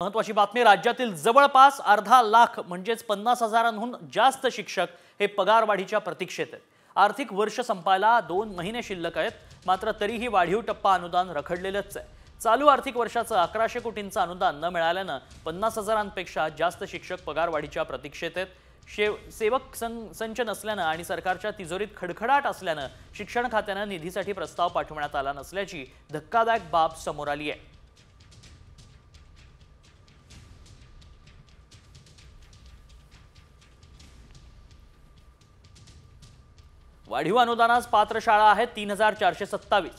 महत्वाची बातमी, राज्यातील जवळपास अर्धा लाख म्हणजेच 50,000हून जास्त शिक्षक हे पगारवाढीच्या प्रतीक्षेत आहेत। आर्थिक वर्ष संपायला 2 महिने शिल्लक आहेत, मात्र तरीही वाढीव टप्पा अनुदान रखडलेलंच आहे। चालू आर्थिक वर्षाचं 1100 कोटींचं अनुदान न मिळाल्यानं 50,000पेक्षा जास्त शिक्षक पगारवाढीच्या प्रतीक्षेत आहेत। सेवक संच नसल्यानं आणि सरकारच्या तिजोरीत खडखडाट असल्यानं शिक्षण खात्यानं निधीसाठी प्रस्ताव पाठवण्यात आला नसल्याची धक्कादायक बाब समोर आली आहे। वाढीव अनुदानास पात्र शाळा आहेत 3427।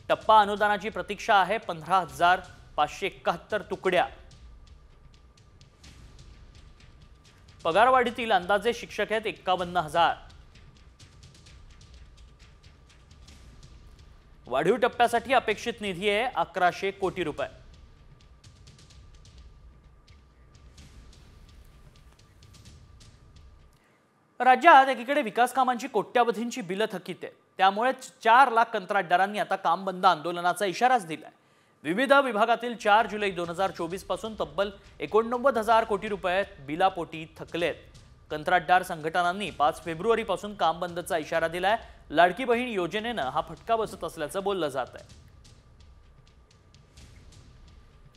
टप्पा अनुदानाची प्रतीक्षा आहे 15,571 तुकड्या। पगारवाढीतील अंदाजे शिक्षक आहेत 51,000। वाढीव टप्प्यासाठी अपेक्षित निधी आहे 1100 कोटी रुपये। राज्यात एकीकडे विकास कामांची कोट्यावधींची बिलं थकीत आहेत, त्यामुळे 4 लाख कंत्राटदारांनी आता काम बंद आंदोलनाचा इशाराच दिलाय। विविध विभागातील 4 जुलै 2024 पासून तब्बल 89,000 कोटी रुपये बिलापोटी थकलेत। कंत्राटदार संघटनांनी 5 फेब्रुवारी पासून काम बंदचा इशारा दिलाय। लाडकी बहीण योजनेनं हा फटका बसत असल्याचं बोललं जात आहे।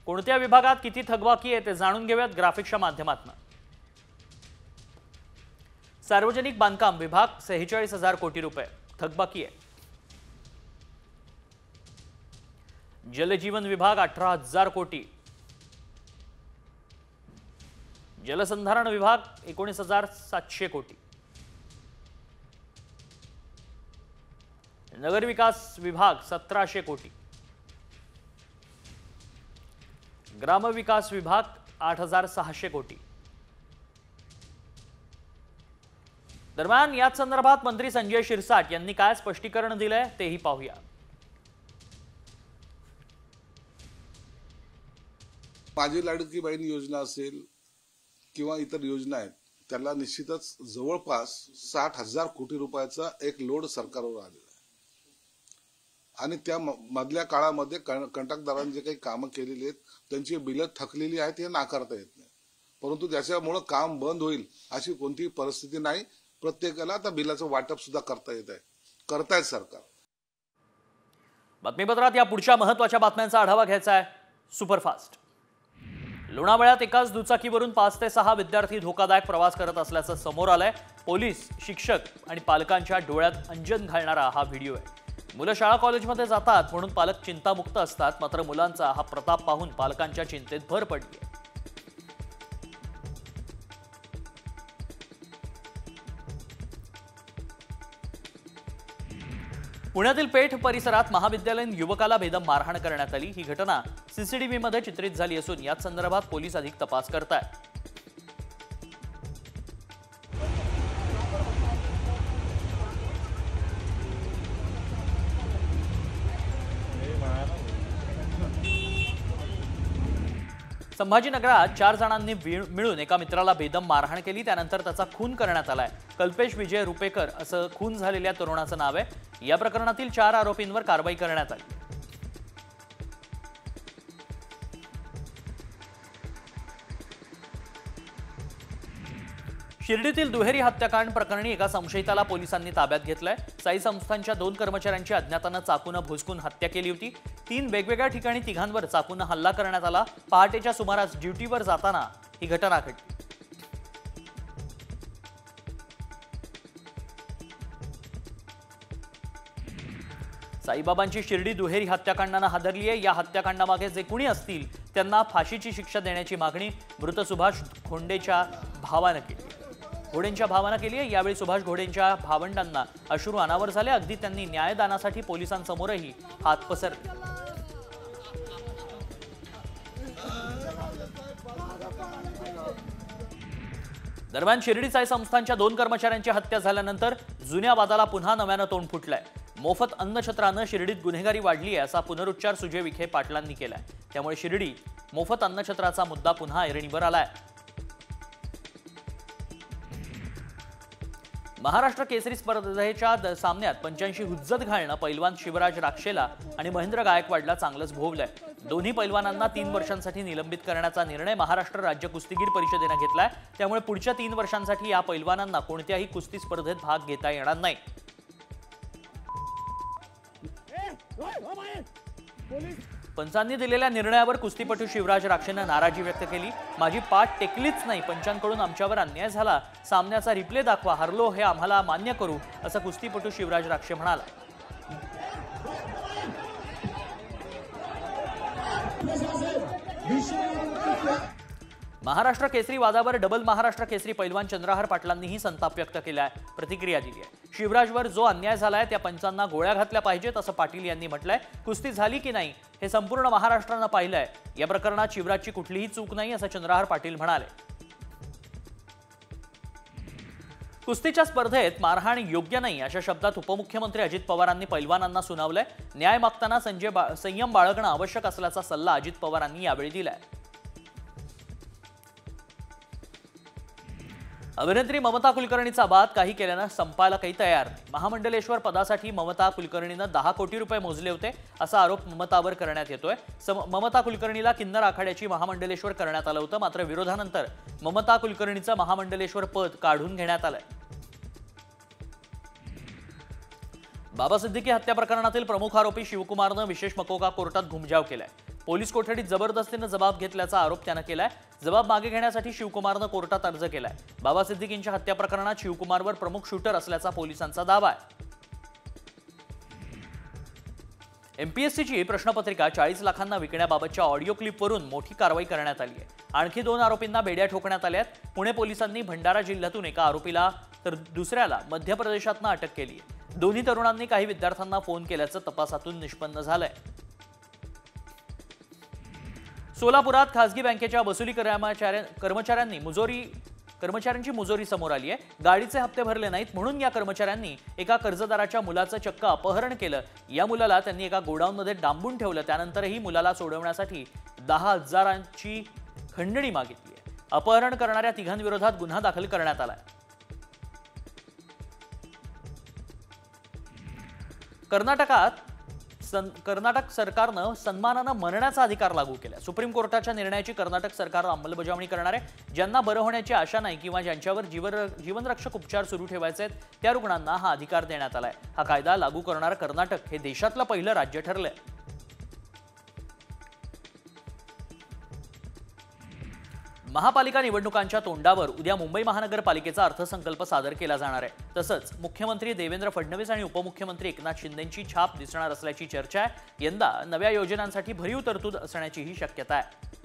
कोणत्या विभागात किती थकबाकी आहे ते जाणून घेऊयात ग्राफिक्सच्या माध्यमातून। सार्वजनिक बांधकाम विभाग 46,000 कोटी रुपये थकबाकी आहे। जलजीवन विभाग 18,000 कोटी। जलसंधारण विभाग 19,700 कोटी। नगर विकास विभाग 1,700 कोटी। ग्रामविकास विभाग 8,600 कोटी। दरम्यान याच संदर्भात मंत्री संजय शिरसाट यांनी काय स्पष्टीकरण दिलंय तेही पाहूया। माझी लाडकी बहीण योजना असेल किंवा इतर योजना आहेत, त्याला निश्चितच जवळपास 60,000 कोटी रुपयाचा एक लोड सरकारवर आलेला आहे आणि त्या मधल्या काळामध्ये कंत्राटदारांनी जे काही कामं केलेली आहेत त्यांची बिलं थकलेली आहेत हे नाकारता येत नाही, परंतु त्याच्यामुळे काम बंद होईल अशी कोणतीही परिस्थिती नाही। प्रत्येकाला आता बिलाचं वाटप सुद्धा करता येत आहे, करतायत सरकार। बातमीपत्रात या पुढच्या महत्त्वाच्या बातम्यांचा आढावा घ्यायचा आहे। सुपरफास्ट। लोणावळ्यात एकाच दुचाकीवरून 5 ते 6 विद्यार्थी धोकादायक प्रवास करत असल्याचं समोर आलंय। पोलीस, शिक्षक आणि पालकांच्या डोळ्यात अंजन घालणारा हा व्हिडिओ आहे। मुलं शाळा कॉलेजमध्ये जातात म्हणून पालक चिंतामुक्त असतात, मात्र मुलांचा हा प्रताप पाहून पालकांच्या चिंतेत भर पडली आहे। पुण्यातील पेठ परिसरात महाविद्यालयीन युवकाला बेदम मारहाण करण्यात आली। ही घटना सीसीटीव्हीमध्ये चित्रित झाली असून याच संदर्भात पोलीस अधिक तपास करतायत। संभाजीनगरात 4 जणांनी मिळून एका मित्राला बेदम मारहाण केली, त्यानंतर त्याचा खून करण्यात आलाय। कल्पेश विजय रुपेकर असं खून झालेल्या तरुणाचं नाव आहे। या प्रकरणातील 4 आरोपींवर कारवाई करण्यात आली। शिर्डीतील दुहेरी हत्याकांड प्रकरणी एका संशयिताला पोलिसांनी ताब्यात घेतलंय। साई संस्थांच्या 2 कर्मचाऱ्यांची अज्ञातानं चाकूनं भुसकून हत्या केली होती। 3 वेगवेगळ्या ठिकाणी तिघांवर चाकूनं हल्ला करण्यात आला। पहाटेच्या सुमारास ड्युटीवर जाताना ही घटना घडली। साईबाबांची शिर्डी दुहेरी हत्याकांडानं हादरली आहे। या हत्याकांडामागे जे कुणी असतील त्यांना फाशीची शिक्षा देण्याची मागणी मृत सुभाष घोडेंच्या भावानं केली आहे। यावेळी सुभाष घोडेंच्या भावंडांना अश्रू अनावर झाले। अगदी त्यांनी न्यायदानासाठी पोलिसांसमोरही हात पसरले। दरम्यान शिर्डी साई संस्थांच्या 2 कर्मचाऱ्यांची हत्या झाल्यानंतर जुन्या वादाला पुन्हा नव्यानं तोंड फुटलंय। मोफत अन्नछत्रानं शिर्डीत गुन्हेगारी वाढली आहे असा पुनरुच्चार सुजय विखे पाटलांनी केलाय। त्यामुळे शिर्डी मोफत अन्नछत्राचा मुद्दा पुन्हा ऐरणीवर आलाय। महाराष्ट्र केसरी स्पर्धेच्या सामन्यात 85 हुज्जत घालणं पैलवान शिवराज राक्षेला आणि महेंद्र गायकवाडला चांगलंच भोवलंय। दोन्ही पैलवानांना 3 वर्षांसाठी निलंबित करण्याचा निर्णय महाराष्ट्र राज्य कुस्तीगीर परिषदेने घेतलाय। त्यामुळे पुढच्या 3 वर्षांसाठी या पैलवानांना कोणत्याही कुस्ती स्पर्धेत भाग घेता येणार नाही। पंचांनी दिलेल्या निर्णयावर कुस्तीपटू शिवराज राक्षेनं नाराजी व्यक्त केली। माझी पाठ टेकलीच नाही, पंचांकडून आमच्यावर अन्याय झाला, सामन्याचा रिप्ले दाखवा, हरलो हे आम्हाला मान्य करू, असं कुस्तीपटू शिवराज राक्षे म्हणाला। महाराष्ट्र केसरी वादावर डबल महाराष्ट्र केसरी पैलवान चंद्रहार पाटलांनीही संताप व्यक्त केलाय, प्रतिक्रिया दिली आहे। शिवराजवर जो अन्याय झालाय त्या पंचांना गोळ्या घातल्या पाहिजेत असं पाटील यांनी म्हटलंय। कुस्ती झाली की नाही हे संपूर्ण महाराष्ट्रानं पाहिलंय, या प्रकरणात शिवराजची कुठलीही चूक नाही असं चंद्रहार पाटील म्हणाले। कुस्तीच्या स्पर्धेत मारहाण योग्य नाही अशा शब्दात उपमुख्यमंत्री अजित पवारांनी पैलवानांना सुनावलंय। न्याय मागताना संयम बाळगणं आवश्यक असल्याचा सल्ला अजित पवारांनी यावेळी दिलाय। अभिनेत्री ममता कुलकर्णीचा बाद काही केल्यानं संपायला काही तयार नाही। महामंडलेश्वर पदासाठी ममता कुलकर्णीनं 10 कोटी रुपये मोजले होते असा आरोप ममतावर करण्यात येतोय। ममता कुलकर्णीला किन्नर आखाड्याची महामंडलेश्वर करण्यात आलं होतं, मात्र विरोधानंतर ममता कुलकर्णीचं महामंडलेश्वर पद काढून घेण्यात आलंय। बाबा सिद्दीकी हत्या प्रकरणातील प्रमुख आरोपी शिवकुमारनं विशेष मकोका कोर्टात घुमजाव केलाय। पोलीस कोठडीत जबरदस्तीने जबाब घेतल्याचा आरोप त्यानं केलाय। जबाब मागे घेण्यासाठी शिवकुमारनं कोर्टात अर्ज केलाय। बाबा सिद्दीकींच्या हत्या प्रकरणात शिवकुमारवर प्रमुख शूटर असल्याचा पोलिसांचा दावा आहे। एमपीएससीची प्रश्नपत्रिका 40 लाखांना विकण्याबाबतच्या ऑडिओ क्लिपवरून मोठी कारवाई करण्यात आली आहे। आणखी 2 आरोपींना बेड्या ठोकण्यात आल्या आहेत। पुणे पोलिसांनी भंडारा जिल्ह्यातून एका आरोपीला तर दुसऱ्याला मध्य प्रदेशातून अटक केली आहे। दोन्ही तरुणांनी काही विद्यार्थ्यांना फोन केल्याचं तपासातून निष्पन्न झालंय। सोलापुरात खासगी बँकेच्या वसुली कर्मचाऱ्यांची मुजोरी समोर आली आहे। गाडीचे हप्ते भरले नाहीत म्हणून या कर्मचाऱ्यांनी एका कर्जदाराच्या मुलाचं चक्क अपहरण केलं। या मुलाला त्यांनी एका गोडाऊनमध्ये डांबून ठेवलं, त्यानंतरही मुलाला सोडवण्यासाठी 10,000ची खंडणी मागितली आहे। अपहरण करणाऱ्या तिघांविरोधात गुन्हा दाखल करण्यात आलाय। कर्नाटक सरकारनं सन्मानानं मरण्याचा अधिकार लागू केला। सुप्रीम कोर्टाच्या निर्णयाची कर्नाटक सरकार अंमलबजावणी करणार आहे। ज्यांना बरं होण्याची आशा नाही किंवा ज्यांच्यावर जीवनरक्षक उपचार सुरू ठेवायचे आहेत त्या रुग्णांना हा अधिकार देण्यात आलाय। हा कायदा लागू करणारं कर्नाटक हे देशातलं पहिलं राज्य ठरलंय। महापालिका निवडणुकांच्या तोंडावर उद्या मुंबई महानगरपालिकेचा अर्थसंकल्प सादर केला जाणार आहे। तसंच मुख्यमंत्री देवेंद्र फडणवीस आणि उपमुख्यमंत्री एकनाथ शिंदेंची छाप दिसणार असल्याची चर्चा आहे। यंदा नव्या योजनांसाठी भरीव तरतूद असण्याचीही शक्यता आहे।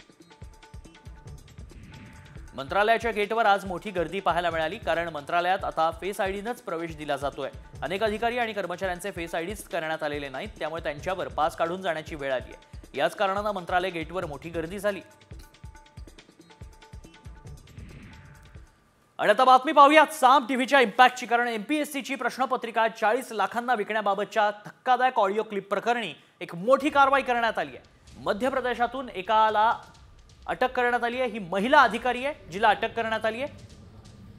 मंत्रालयाच्या गेटवर आज मोठी गर्दी पाहायला मिळाली, कारण मंत्रालयात आता फेस आयडीनंच प्रवेश दिला जातोय। अनेक अधिकारी आणि कर्मचाऱ्यांचे फेस आयडीच करण्यात आलेले नाहीत, त्यामुळे त्यांच्यावर पास काढून जाण्याची वेळ आली आहे। याच कारणानं मंत्रालय गेटवर मोठी गर्दी झाली। आणि आता बातमी पाहूयात साम टीव्हीच्या इम्पॅक्टची, कारण एमपीएससीची प्रश्नपत्रिका 40 लाखांना विकण्याबाबतच्या धक्कादायक ऑडिओ क्लिप प्रकरणी एक मोठी कारवाई करण्यात आली आहे। मध्य प्रदेशातून एकाला अटक करण्यात आली आहे। ही महिला अधिकारी आहे जिला अटक करण्यात आली आहे।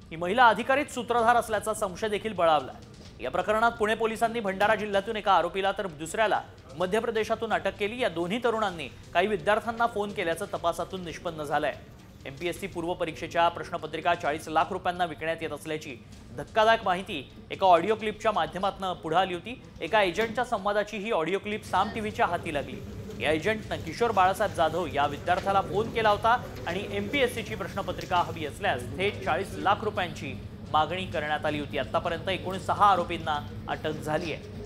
ही महिला अधिकारीच सूत्रधार असल्याचा संशय देखील बळावला आहे। या प्रकरणात पुणे पोलिसांनी भंडारा जिल्ह्यातून एका आरोपीला तर दुसऱ्याला मध्य प्रदेशातून अटक केली। या दोन्ही तरुणांनी काही विद्यार्थ्यांना फोन केल्याचं तपासातून निष्पन्न झालंय। एमपीएससी पूर्व परीक्षेच्या प्रश्नपत्रिका 40 लाख रुपयांना विकण्यात येत असल्याची धक्कादायक माहिती एका ऑडिओ क्लिपच्या माध्यमातून पुढे आली होती। एका एजंटच्या संवादाची ही ऑडिओ क्लिप साम टीव्हीच्या हाती लागली। या एजंटनं किशोर बाळासाहेब जाधव या विद्यार्थ्याला फोन केला होता आणि एमपीएससीची प्रश्नपत्रिका हवी असल्यास थेट 40 लाख रुपयांची मागणी करण्यात आली होती। आतापर्यंत एकूण 6 आरोपींना अटक झाली आहे।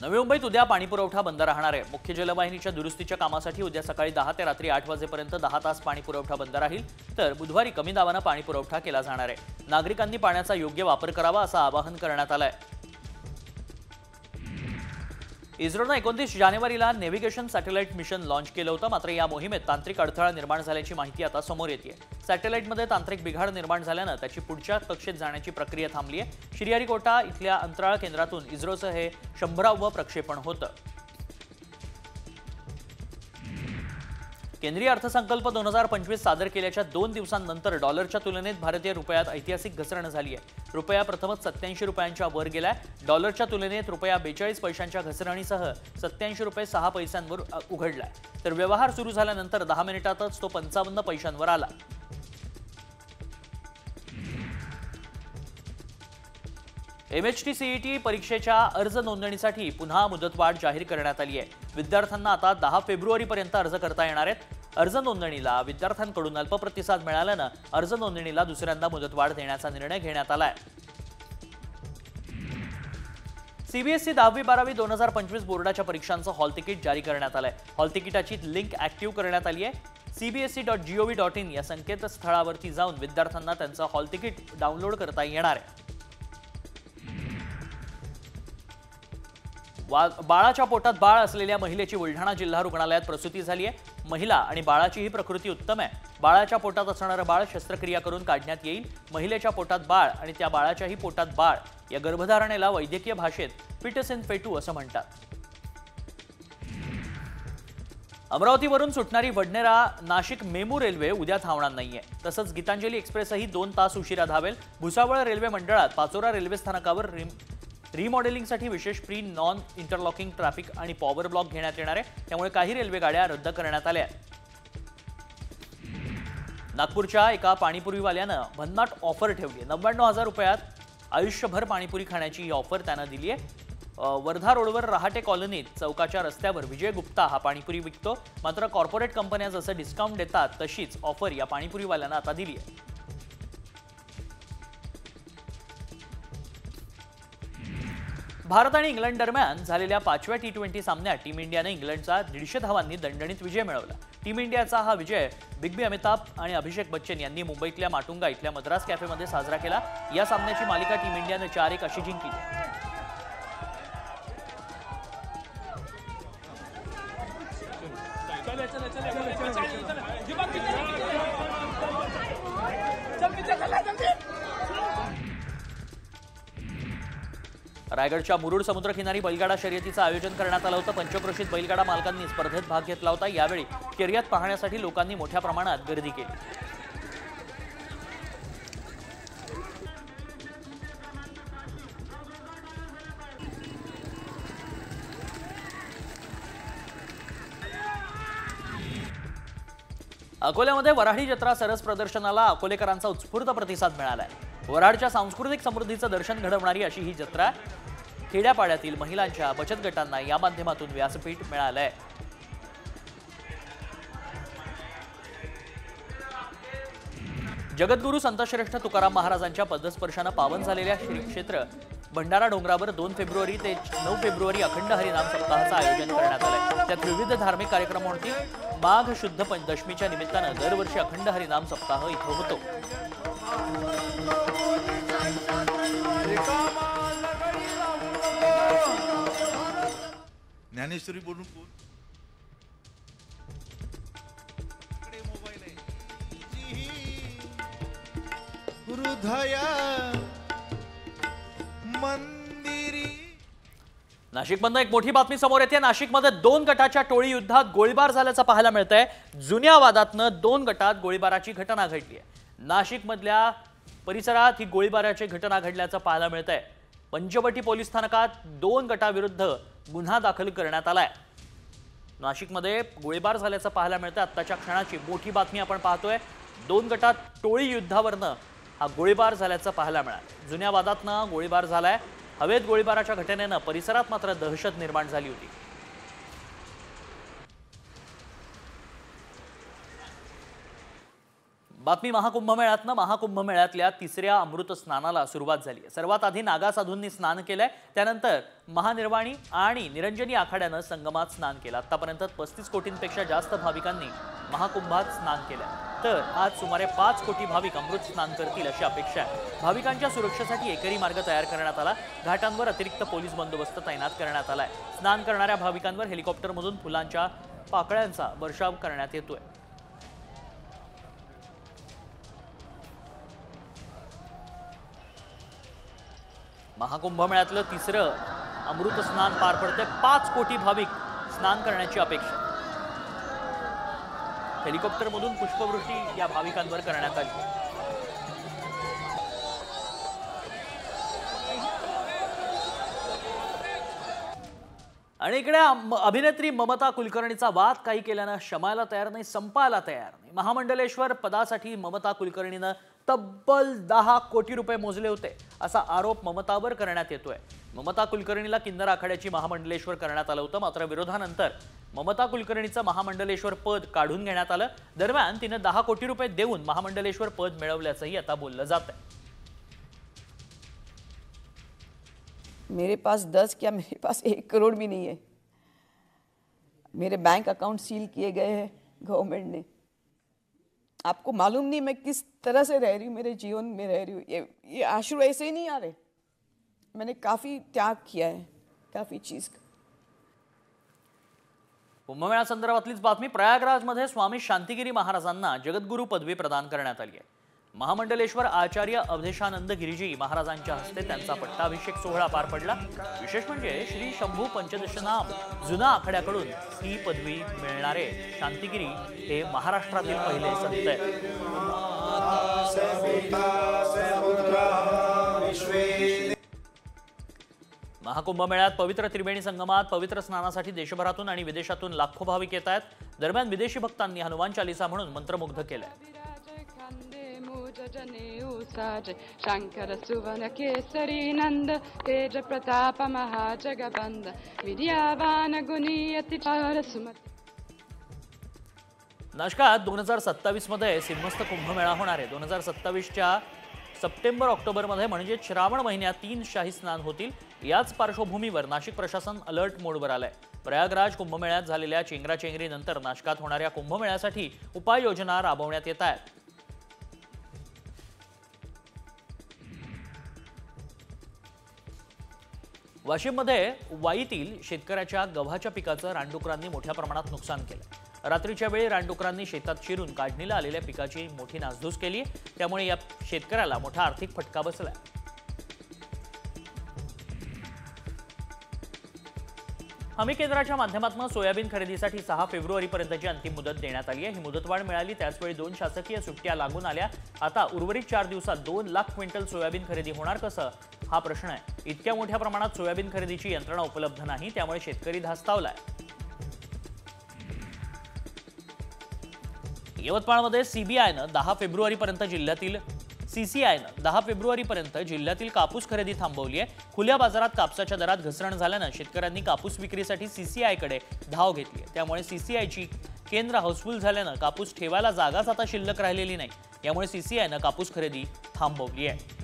नवी मुंबईत उद्या पाणीपुरवठा बंद राहणार आहे। मुख्य जलवाहिनीच्या दुरुस्तीच्या कामासाठी उद्या सकाळी 10 ते रात्री 8 वाजेपर्यंत 10 तास पाणीपुरवठा बंद राहील, तर बुधवारी कमी दाबानं पाणीपुरवठा केला जाणार आहे। नागरिकांनी पाण्याचा योग्य वापर करावा असं आवाहन करण्यात आलंय। इस्रोनं 29 जानेवारीला नेव्हिगेशन सॅटेलाइट मिशन लॉन्च केलं होतं, मात्र या मोहिमेत तांत्रिक अडथळा निर्माण झाल्याची माहिती आता समोर येते। सॅटेलाइटमध्ये तांत्रिक बिघाड निर्माण झाल्यानं त्याची पुढच्या कक्षेत जाण्याची प्रक्रिया थांबली आहे। श्रीहरिकोटा इथल्या अंतराळ केंद्रातून इस्रोचं हे 100वे प्रक्षेपण होतं। केंद्रीय अर्थसंकल्प 2025 सादर केल्याच्या 2 दिवसांनंतर डॉलरच्या तुलनेत भारतीय रुपयात ऐतिहासिक घसरण झाली आहे. रुपया प्रथमच 87 रुपयांच्या वर गेलाय. डॉलरच्या तुलनेत रुपया 42 पैशांच्या घसरणीसह 87 रुपये 6 पैशांवर उघडलाय. तर व्यवहार सुरू झाल्यानंतर 10 मिनिटातच तो 55 पैशांवर आला. MHT CET परीक्षेच्या अर्ज नोंदणीसाठी पुन्हा मुदतवाढ जाहीर करण्यात आली आहे. विद्यार्थ्यांना आता 10 फेब्रुवारीपर्यंत अर्ज करता येणार आहेत. अर्ज नोंदणीला विद्यार्थ्यांकडून अल्प प्रतिसाद मिळाल्यानं अर्ज नोंदणीला दुसऱ्यांदा मुदतवाढ देण्याचा निर्णय घेण्यात आलाय. CBSE 10वी-12वी 2025 बोर्डाच्या परीक्षांचं हॉल तिकीट जारी करण्यात आलंय. हॉल तिकिटाची लिंक ऍक्टिव्ह करण्यात आली आहे. cbse.gov.in या संकेतस्थळावरती जाऊन विद्यार्थ्यांना त्यांचं हॉल तिकीट डाउनलोड करता येणार आहे. बाळाच्या पोटात बाळ असलेल्या महिलेची बुलढाणा जिल्हा रुग्णालयात प्रसूती झाली आहे. महिला आणि बाळाचीही प्रकृती उत्तम आहे. बाळाच्या पोटात असणारं बाळ शस्त्रक्रिया करून काढण्यात येईल. महिलेच्या पोटात बाळ आणि त्या बाळाच्याही पोटात बाळ या गर्भधारणेला वैद्यकीय भाषेत फिटस इन फेटू असं म्हणतात. अमरावतीवरून सुटणारी वडनेरा नाशिक मेमू रेल्वे उद्या धावणार नाहीये. तसंच गीतांजली एक्सप्रेसही 2 तास उशिरा धावेल. भुसावळ रेल्वे मंडळात पाचोरा रेल्वे स्थानकावर रिमॉडेलिंगसाठी विशेष प्री नॉन इंटरलॉकिंग ट्रॅफिक आणि पॉवर ब्लॉक घेण्यात येणार आहे. त्यामुळे काही रेल्वे गाड्या रद्द करण्यात आल्या. नागपूरच्या एका पाणीपुरीवाल्यानं भन्नाट ऑफर ठेवली. 99,000 रुपयात आयुष्यभर पाणीपुरी खाण्याची ही ऑफर त्यानं दिली आहे. वर्धा रोडवर रहाटे कॉलनीत चौकाच्या रस्त्यावर विजय गुप्ता हा पाणीपुरी विकतो. मात्र कॉर्पोरेट कंपन्या जसं डिस्काउंट देतात तशीच ऑफर या पाणीपुरीवाल्यानं आता दिली आहे. भारत आणि इंग्लंड दरम्यान झालेल्या 5व्या T20 सामन्यात टीम इंडियाने इंग्लंडचा 150 धावांनी दणदणीत विजय मिळवला. टीम इंडियाचा हा विजय बिग बी अमिताभ आणि अभिषेक बच्चन यांनी मुंबईतल्या माटुंगा इथल्या मद्रास कॅफेमध्ये साजरा केला. या सामन्याची मालिका टीम इंडियाने 4-1 अशी जिंकली. रायगडच्या मुरुड समुद्रकिनारी बैलगाडा शर्यतीचं आयोजन करण्यात आलं होतं. पंचक्रोशीत बैलगाडा मालकांनी स्पर्धेत भाग घेतला होता. यावेळी शर्यत पाहण्यासाठी लोकांनी मोठ्या प्रमाणात गर्दी केली. अकोल्यामध्ये वऱ्हाडी जत्रा सरस प्रदर्शनाला अकोलेकरांचा उत्स्फूर्त प्रतिसाद मिळालाय. वऱ्हाडच्या सांस्कृतिक समृद्धीचं दर्शन घडवणारी अशी ही जत्रा. खेड्यापाड्यातील महिलांच्या बचत गटांना या माध्यमातून व्यासपीठ मिळालंय. जगद्गुरू संतश्रेष्ठ तुकाराम महाराजांच्या पदस्पर्शानं पावन झालेल्या श्री क्षेत्र भंडारा डोंगरावर 2 फेब्रुवारी ते 9 फेब्रुवारी अखंड हरिनाम सप्ताहाचं आयोजन करण्यात आलंय. त्यात विविध धार्मिक कार्यक्रम होतील. माघ शुद्ध दशमीच्या निमित्तानं दरवर्षी अखंड हरिनाम सप्ताह इथं होतो. ज्ञानेश्वरी बोलून कोण हृदया मंदिरी. नाशिकमधून एक मोठी बातमी समोर येते. नाशिकमध्ये 2 गटाच्या टोळी युद्धात गोळीबार झाल्याचं पाहायला मिळतंय. जुन्या वादातनं 2 गटात गोळीबाराची घटना घडली आहे. नाशिकमधल्या परिसरात ही गोळीबाराची घटना घडल्याचं पाहायला मिळतंय. पंचवटी पोलीस स्थानकात 2 गटाविरुद्ध गुन्हा दाखल करण्यात आलाय. नाशिकमध्ये गोळीबार झाल्याचं पाहायला मिळतंय. आत्ताच्या क्षणाची मोठी बातमी आपण पाहतोय. 2 गटात टोळी युद्धावरनं हा गोळीबार झाल्याचं पाहायला मिळालं. जुन्या वादातनं गोळीबार झालाय. हवेत गोळीबाराच्या घटनेनं परिसरात मात्र दहशत निर्माण झाली होती. बातमी महाकुंभमेळ्यातनं. महाकुंभमेळ्यातल्या 3ऱ्या अमृत स्नानाला सुरुवात झाली आहे. सर्वात आधी नागा साधूंनी स्नान केलंय. त्यानंतर महानिर्वाणी आणि निरंजनी आखाड्यानं संगमात स्नान केलं. आतापर्यंत 35 कोटींपेक्षा जास्त भाविकांनी महाकुंभात स्नान केलंय. तर आज सुमारे 5 कोटी भाविक अमृत स्नान करतील अशी अपेक्षा आहे. भाविकांच्या सुरक्षेसाठी एकेरी मार्ग तयार करण्यात आला. घाटांवर अतिरिक्त पोलीस बंदोबस्त तैनात करण्यात आलाय. स्नान करणाऱ्या भाविकांवर हेलिकॉप्टरमधून फुलांच्या पाकळ्यांचा वर्षाव करण्यात येतोय. महाकुंभमेळ्यातलं 3रं अमृत स्नान पार पडते. 5 कोटी भाविक स्नान करण्याची अपेक्षा. हेलिकॉप्टरमधून पुष्पवृष्टी या भाविकांवर करण्यात आली. आणि इकडे अभिनेत्री ममता कुलकर्णीचा वाद काही केल्यानं शमायला तयार नाही, संपायला तयार नाही. महामंडलेश्वर पदासाठी ममता कुलकर्णीनं तब्बल 10 कोटी रुपये मोजले होते असा आरोप ममतावर करण्यात येतोय. ममता कुलकर्णीला किन्नर आखाड्याची महामंडलेश्वर करण्यात आलं होतं, मात्र विरोधानंतर ममता कुलकर्णीचं महामंडलेश्वर पद काढून घेण्यात आलं. दरम्यान तिने 10 कोटी रुपये देऊन महामंडलेश्वर पद मिळवल्याचंही आता बोललं जात आहे. मेरे पास 10 क्या, मेरे पास 1 करोड़ भी नहीं है. मेरे बैंक अकाउंट सील किए गए हैं गवर्नमेंट ने. आपको मालूम नहीं मैं किस तरह से रह रही हूँ, मेरे जीवन में रह रही हूँ. ये आश्रू ऐसे ही नहीं आ रहे. मैंने काफ़ी त्याग किया है, काफ़ी चीज़ का. कुंभमेळा संदर्भातलीच बातमी. प्रयागराजमध्ये स्वामी शांतिगिरी महाराजांना जगद्गुरू पदवी प्रदान करण्यात आली आहे. महामंडलेश्वर आचार्य अवधेशानंद गिरीजी महाराजांच्या हस्ते त्यांचा पट्टाभिषेक सोहळा पार पडला. विशेष म्हणजे श्री शंभू पंचदशनाम जुना आखाड्याकडून ही पदवी मिळणारे शांतिगिरी हे महाराष्ट्रातील पहिले संत आहेत. महाकुंभमेळ्यात पवित्र त्रिवेणी संगमात पवित्र स्नानासाठी देशभरातून आणि विदेशातून लाखो भाविक येत आहेत. दरम्यान विदेशी भक्तांनी हनुमान चालीसा म्हणून मंत्रमुग्ध केलंय. शंकर सुवन केसरी नंद तेज प्रताप महाजगबंद विद्यावान गुणीयति चार सुमति. नाशकात 2027 मध्ये सिंहस्थ कुंभमेळा होणार आहे. 2027च्या सप्टेंबर-ऑक्टोबरमध्ये म्हणजे श्रावण महिन्यात 3 शाही स्नान होतील. याच पार्श्वभूमीवर नाशिक प्रशासन अलर्ट मोडवर आलंय. प्रयागराज कुंभमेळ्यात झालेल्या चेंगराचेंगरीनंतर नाशकात होणाऱ्या कुंभमेळ्यासाठी उपाययोजना राबवण्यात येत आहेत. वाशिममध्ये वाईतील शेतकऱ्याच्या गव्हाच्या पिकाचं रानडुकरांनी मोठ्या प्रमाणात नुकसान केलं. रात्रीच्या वेळी रानडुकरांनी शेतात शिरून काढणीला आलेल्या पिकाची मोठी नासधूस केली. त्यामुळे या शेतकऱ्याला मोठा आर्थिक फटका बसलाय. हमी केंद्राच्या माध्यमातून सोयाबीन खरेदीसाठी 6 फेब्रुवारीपर्यंतची अंतिम मुदत देण्यात आली आहे. ही मुदतवाढ मिळाली त्याचवेळी 2 शासकीय सुट्ट्या लागून आल्या. आता उर्वरित 4 दिवसात 2 लाख क्विंटल सोयाबीन खरेदी होणार कसं, हा प्रश्न आहे. इतक्या मोठ्या प्रमाणात सोयाबीन खरेदीची यंत्रणा उपलब्ध नाही, त्यामुळे शेतकरी धास्तावलाय. यवतमाळमध्ये सीसीआयनं 10 फेब्रुवारीपर्यंत जिल्ह्यातील कापूस खरेदी थांबवली आहे. खुल्या बाजारात कापसाच्या दरात घसरण झाल्यानं शेतकऱ्यांनी कापूस विक्रीसाठी सीसीआयकडे धाव घेतली आहे. त्यामुळे सीसीआयची केंद्र हाऊसफुल झाल्यानं कापूस ठेवायला जागाच आता शिल्लक राहिलेली नाही. यामुळे सीसीआयनं कापूस खरेदी थांबवली आहे.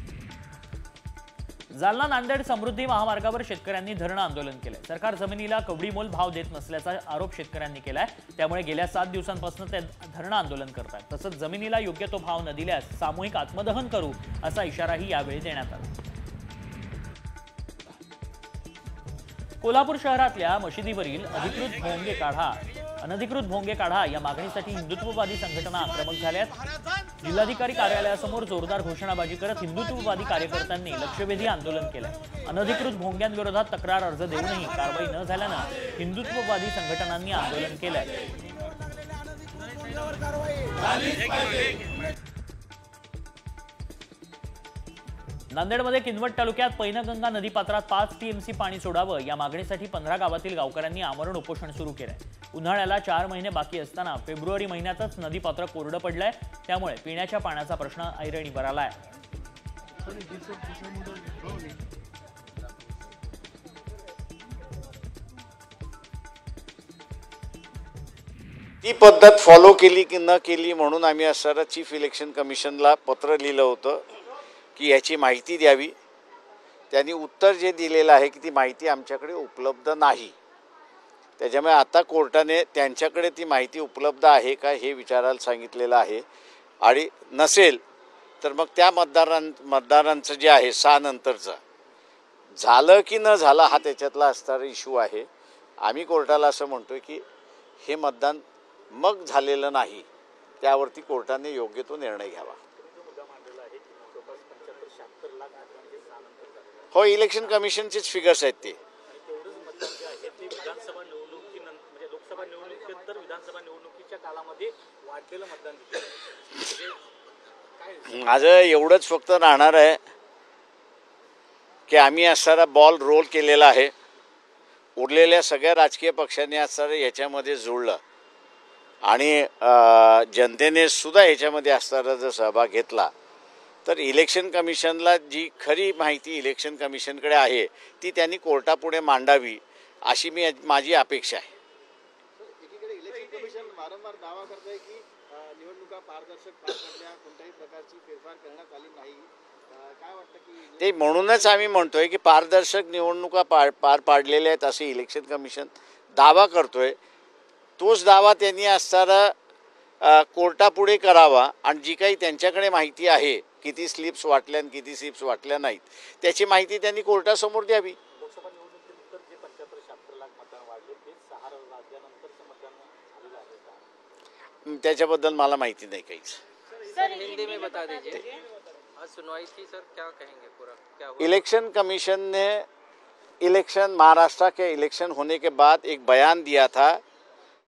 जालना नांदेड समृद्धी महामार्गावर शेतकऱ्यांनी धरणं आंदोलन केलंय. सरकार जमिनीला कवडीमोल भाव देत नसल्याचा आरोप शेतकऱ्यांनी केलाय. त्यामुळे गेल्या 7 दिवसांपासून ते धरणं आंदोलन करतात. तसंच जमिनीला योग्य तो भाव न दिल्यास सामूहिक आत्मदहन करू असा इशाराही यावेळी देण्यात आला. कोल्हापूर शहरातल्या मशिदीवरील अनधिकृत भोंगे काढा या मागणीसाठी हिंदुत्ववादी संघटना आक्रमक झाल्या आहेत. जिल्हाधिकारी कार्यालयासमोर जोरदार घोषणाबाजी करत हिंदुत्ववादी कार्यकर्त्यांनी लक्षवेधी आंदोलन केलंय. अनधिकृत भोंग्यांविरोधात तक्रार अर्ज देऊनही कारवाई न झाल्यानं हिंदुत्ववादी संघटनांनी आंदोलन केलंय. नांदेडमध्ये किनवट तालुक्यात पैनगंगा नदीपात्रात 5 टीएमसी पाणी सोडावं या मागणीसाठी 15 गावातील गावकऱ्यांनी आमरण उपोषण सुरू केलंय. उन्हाळ्याला 4 महिने बाकी असताना फेब्रुवारी महिन्यातच नदीपात्र कोरडं पडलंय. त्यामुळे पिण्याच्या पाण्याचा प्रश्न ऐरणीवर आलाय. ती पद्धत फॉलो केली की न केली म्हणून आम्ही असणारा चीफ इलेक्शन कमिशनला पत्र लिहिलं होतं की याची माहिती द्यावी. त्यांनी उत्तर जे दिलेलं आहे की ती माहिती आमच्याकडे उपलब्ध नाही. त्याच्यामुळे आता कोर्टाने त्यांच्याकडे ती माहिती उपलब्ध आहे का हे विचारायला सांगितलेलं आहे. आणि नसेल तर मग त्या मतदारांचं जे आहे 6 नंतरचं झालं की न झालं हा त्याच्यातला असणारा इश्यू आहे. आम्ही कोर्टाला असं म्हणतोय की हे मतदान मग झालेलं नाही, त्यावरती कोर्टाने योग्य तो निर्णय घ्यावा. हो, इलेक्शन कमिशनचेच फिगर्स आहेत ते. लोकसभा निवडणुकीच्या कालामध्ये माझं एवढंच फक्त राहणार आहे की आम्ही आज सारा बॉल रोल केलेला आहे. उरलेल्या सगळ्या राजकीय पक्षांनी आज सारं ह्याच्यामध्ये जुळलं आणि जनतेने सुद्धा ह्याच्यामध्ये असणारा जर सहभाग घेतला तर इलेक्शन कमिशनला जी खरी माहिती इलेक्शन कमिशनकडे आहे ती त्यांनी कोर्टापुढे मांडावी अशी माझी अपेक्षा आहे. एकीकडे इलेक्शन कमिशन वारंवार दावा करत आहे की निवडणुका पारदर्शक पार पडल्या, कोणत्याही प्रकारची फेरफार करण्यात आली नाही. काय वाटतं की ते म्हणूनच आम्ही म्हणतोय की पारदर्शक निवडणुका पार पाडलेल्या आहेत असे इलेक्शन कमिशन दावा करतोय. तोच दावा त्यांनी असणारा कोर्टापुढे करावा आणि जी काही त्यांच्याकडे माहिती आहे किती स्लिप्स वाटल्या आणि किती स्लिप्स वाटल्या नाहीत त्याची माहिती त्यांनी कोर्टासमोर द्यावी. लोकसभा निवडणुकीनंतर जे 75-76 लाख मतदान वाढले ते 6 राज्यानंतरचं मतदान झालेलं आहे का? त्याच्याबद्दल मला माहिती नाही काहीच. सर हिंदी में बता दीजिए, आज सुनवाई थी सर, क्या कहेंगे पूरा क्या हुआ? इलेक्शन कमीशन ने महाराष्ट्र के इलेक्शन होने के बाद एक बयान दिया था